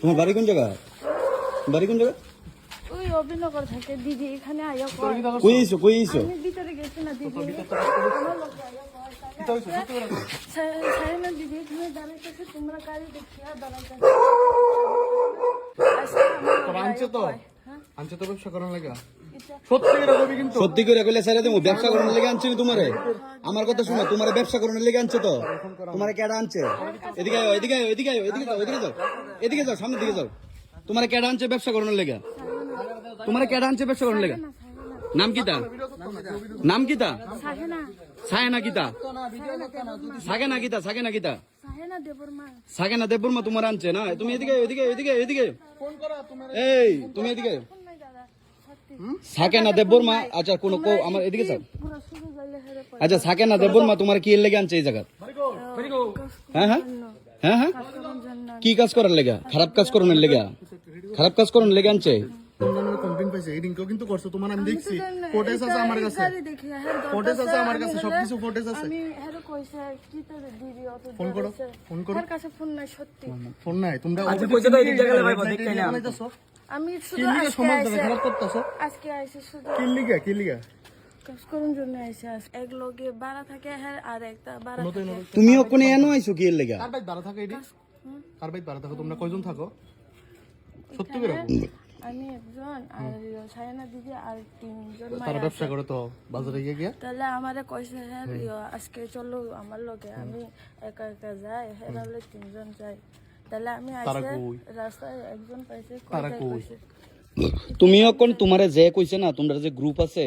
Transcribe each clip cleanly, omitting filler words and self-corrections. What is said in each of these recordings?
তোমার বাড়ি কোন জায়গা? বাড়ি কোন জায়গা? ওই অভিনগর থাকে দিদি এখানে আয়া কয় কই আইছো কই আইছো? আমি ভিতরে গেছি না দিদি আমার লোক আয়া কয় সাইনা দিদি এখানে দাঁড়াইতেছে তোমরা গাড়ি দেখিয়া দাঁড়াইতেছে আনছে তো আনছে তো ব্যবসা করার লাগা সত্যি করে কবি কিন্তু সত্যি করে কইলে স্যার দেবো ব্যবসা করার লেগে আনছি তোমারে। আমার কথা শোনো, তোমারে ব্যবসা করার লেগে আনছে তো। তোমারে কেডা আনছে? এদিকে আও এদিকে আও এদিকে আও এদিকে যাও এদিকে যাও এদিকে যাও সামনের দিকে যাও। তোমারে কেডা আনছে ব্যবসা করার লেগে? তোমারে কেডা আনছে ব্যবসা করার লেগে? নাম কিতা? নাম কিতা? সাহেনা সায়না কিতা? সাগেনা কিতা? সাগেনা কিতা? সাহেনা দেবরমা সাগেনা দেববর্মা তোমার আনছে না? তুমি এদিকে এদিকে এদিকে এদিকে এই তুমি এদিকে ফোন নাই দাদা সত্যি সাকেনা দেববর্মা। আচ্ছা কোন আমার এদিকে যাও। পুরো শুরু যাইলে হেরে পড়ে আচ্ছা সাকেনা দেববর্মা তোমার কি এর লেগে আনছে এই জায়গা? হ্যাঁ হ্যাঁ হ্যাঁ হ্যাঁ কি কাজ করার লেগা? খারাপ কাজ করানোর লেগা? খারাপ কাজ করানোর লেগে আনছে? তোমরা কমপ্লেইন পাইছে এই দিনকেও কিন্তু করছো তোমার আমি দেখছি ফুটেজ আছে আমার কাছে ফুটেজ আছে আমার কাছে সবকিছু ফুটেজ আছে আমি হেরে কইছে কি তো দিদি অত ফোন করো ফোন করো তার কাছে ফোন নাই সত্যি ফোন নাই তোমরা আচ্ছা কইছে তো এই জায়গা ভাই দেখতে না আমি শুধু কি লিগে আজকে সমাজ আইছি খারাপ করতেছো আজকে আইছি শুধু কি লিগে কাজ করার জন্য আইছি এক লগে বাড়া থাকে হ্যাঁ আর একটা বাড়া থাকে তুমিও কোনে এনো আইছো কি এর লেগা? কার বাইত ভাড়া থাকে এডি কার বাইত ভাড়া থাকো তোমরা কয়জন থাকো সত্যি করে আমি একজন আর সায়না দিদি আর তিনজন তারা ব্যবসা করে তো বাজারে গিয়ে তাহলে আমারে কইছে হ্যাঁ আজকে চলো আমার লগে আমি একা একা যাই হ্যাঁ তাহলে তিনজন যাই তাহলে আমি আইছে রাস্তায় একজন পাইছে কইছে তুমিও কোন তোমারে যে কইছে না তোমরা যে গ্রুপ আছে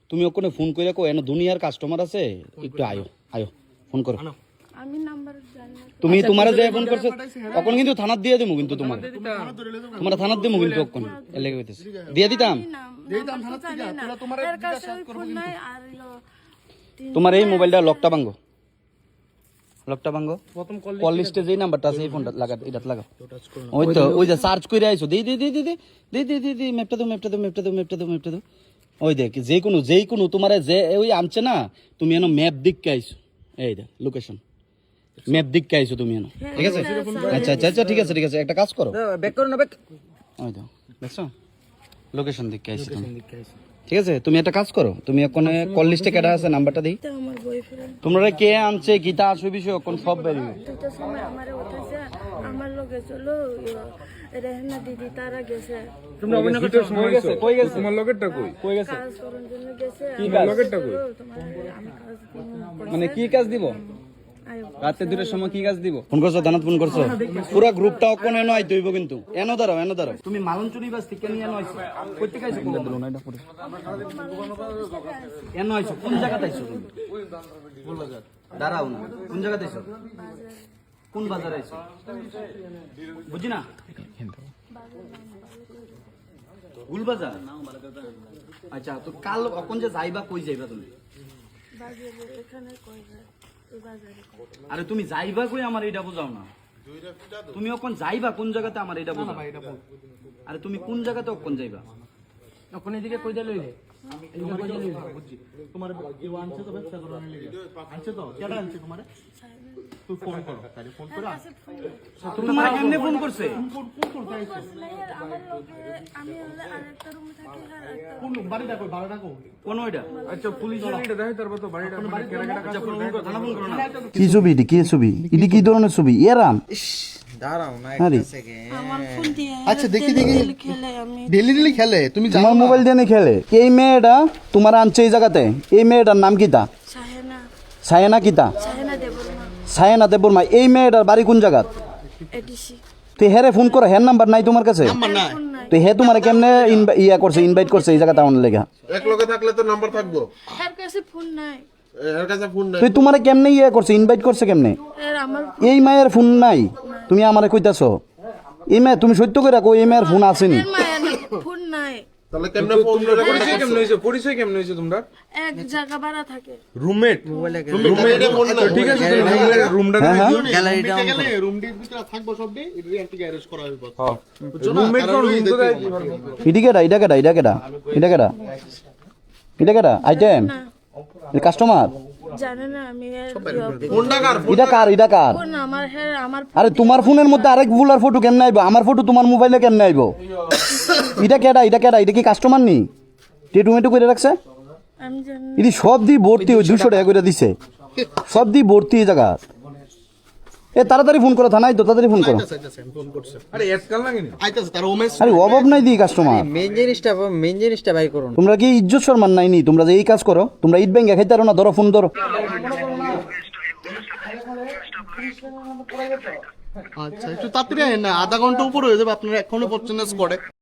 তুমিও কোনে ফোন কইরা কো এনো দুনিয়ার কাস্টমার আছে একটু আয়ো আয়ো ফোন করো। আমি নাম্বার জানি না তুমি তোমারে যে ফোন করছো তখন কিন্তু থানাত দিয়ে দেবো কিন্তু তোমার থানাত দেবো কিন্তু তখন এর লেগে কইতেছে দিয়ে দিতাম। এর কাছে ওই ফোন নাই আর তোমার এই মোবাইলটা লকটা ভাঙো কল লিস্টে যেই নাম্বারটা আছে এই ফোনটা লাগা এটা লাগাও। ওই তো ওই যে সার্চ করে আইছো দি দি দি দি দি দি দি দি ম্যাপটা দাও ওই দেখ যেই কোনো তোমারে যে ওই আনছে না তুমি এনো ম্যাপ দিককে আইছো এই দে লোকেশন ম্যাপ দিককে আইছো তুমি এনো ঠিক আছে। আচ্ছা আচ্ছা আচ্ছা ঠিক আছে একটা কাজ করো ব্যাক করো না ব্যাক ওই দাও দেখছো লোকেশন দিককে আইছো তুমি ঠিক আছে। তুমি একটা কাজ করো তুমি ওখানে কল লিস্টে কেডা আছে নাম্বারটা দেই তো আমার বয়ফ্রেন্ড তোমরা কে আনছে গীতা আসো বিষয় কোন সব বেরিয়ে দুটো সময় আমারে উঠাইছে আমার লগে চলো রেহনা দিদি তারা গেছে তোমরা অভিনয় করতে সময় গেছে কই গেছে তোমার লগেরটা কই গেছে কাজ করার জন্য গেছে কি কাজ? লগেরটা কই আমি কাজ দিন মানে কি কাজ দিব আয়ো রাতে দুটোর সময় কি কাজ দিব ফোন করছো দানাত ফোন করছো পুরা গ্রুপটা কোন এনো আইতে হইব কিন্তু এনো দাঁড়াও তুমি মালঞ্চুরি বাস থেকে নিয়ে এনো আইছো কইতে কাইছো কোন দিলো না এটা পড়ে এনো আইছো কোন জায়গাতে আইছো তুমি দাঁড়াও না কোন জায়গাতে আইছো কোন বাজারে আইছো বুঝি না গুল বাজার আচ্ছা তো কাল কোন যে যাইবা কই যাইবা তুমি বাজারে এখানে কই যায় এই বাজারে আরে তুমি যাইবা কই আমার এটা বুঝাও না তুমি ওখান যাইবা কোন জায়গাতে আমার এটা বুঝাও আরে তুমি কোন জায়গাতে ওখান যাইবা ওখানে দিকে কই দিলে তোমার কেউ আনছে তো ব্যবসা করার লাগি আনছে তো কেডা আনছে তোমারে তুই ফোন করো তারে ফোন করো তোমার কেমনে ফোন করছে আমার লগে আমি আরেকটা রুমে থাকি আর একটা কোন বাড়িটা কই বাড়িটা কই কোন ওইটা আচ্ছা পুলিশ এটা দেখে তারপর তো বাড়িটা আচ্ছা ফোন করো থানা ফোন করো না কি ছবি এটি কি ছবি এটি কি ধরনের ছবি এরাম দাঁড়াও না আরে একটা সেকেন্ড আমার ফোন দিয়ে আচ্ছা দেখি খেলে আমি ডেলি খেলে তুমি তোমার মোবাইল দিয়ে খেলে এই মেয়েটা তোমার আনছে এই জায়গাতে এই মেয়েটার নাম কিতা সাহেনা সায়না কিতা সাহেনা দেবরমা সায়না দেববর্মা এই মেয়েটার বাড়ি কোন জায়গাত এডিসি তুই হেরে ফোন করো হের নাম্বার নাই তোমার কাছে ফোন নাই তো হে তোমার কেমনে ইয়া করছে ইনভাইট করছে এই জায়গাতে আউন লেগা এক লগে থাকলে তো নাম্বার থাকবো এর কাছে ফোন নাই এর কাছে ফোন নাই তুই তোমার কেমনে ইয়া করছে ইনভাইট করছে কেমনে এর আমার এই মায়ের ফোন নাই তুমি আমারে কইতাছো এই মেয়ে তুমি সত্য করে কই এই মেয়ের ফোন আসেনি মায়ের ফোন নাই তাহলে কেমনে ফোন করে পরিচয় কেমন হইছে তোমরা এক জায়গা ভাড়া থাকে রুমমেট রুমমেটে ফোন না ঠিক আছে রুমটা গ্যালারিটা অন গেলে রুমটির ভিতরে থাকবো সব ডে এন্টি অ্যারেস্ট করা হইব রুমমেট কোন রুম তো এটা কেডা আইটেম কাস্টমার জানে না আমি ফোনটা কার? এটা কার ফোন আমার হ্যাঁ আমার আরে তোমার ফোনের মধ্যে আরেক বুলার ফটো কেমনে আইবো আমার ফটো তোমার মোবাইলে কেমনে আইবো এটা কেডা এটা কি কাস্টমার নি টেটুমেটু করে রাখছে আমি জানি না। এটি সব দিয়ে ভর্তি ওই 200 টাকা করে দিছে সব দিয়ে ভর্তি এই জায়গা এ তাড়াতাড়ি ফোন করো থানায় তো তাড়াতাড়ি ফোন করো আইতাছে, আমি ফোন করছি। আরে আজকাল লাগে না আইতাছে, তার ওমেশ আরে অভাব নাই দি কাস্টমার মেন জিনিসটা ভাই করুন। তোমরা কি ইজ্জত সম্মান নাই নি তোমরা যে এই কাজ করো তোমরা ইট ব্যাংকে খাইতে পারো না ধরো ফোন ধরো আচ্ছা একটু তাড়াতাড়ি আইন না, আধা ঘন্টা উপরে হয়ে যাবে, আপনারা এখনো পড়ছেন না স্কোয়াডে।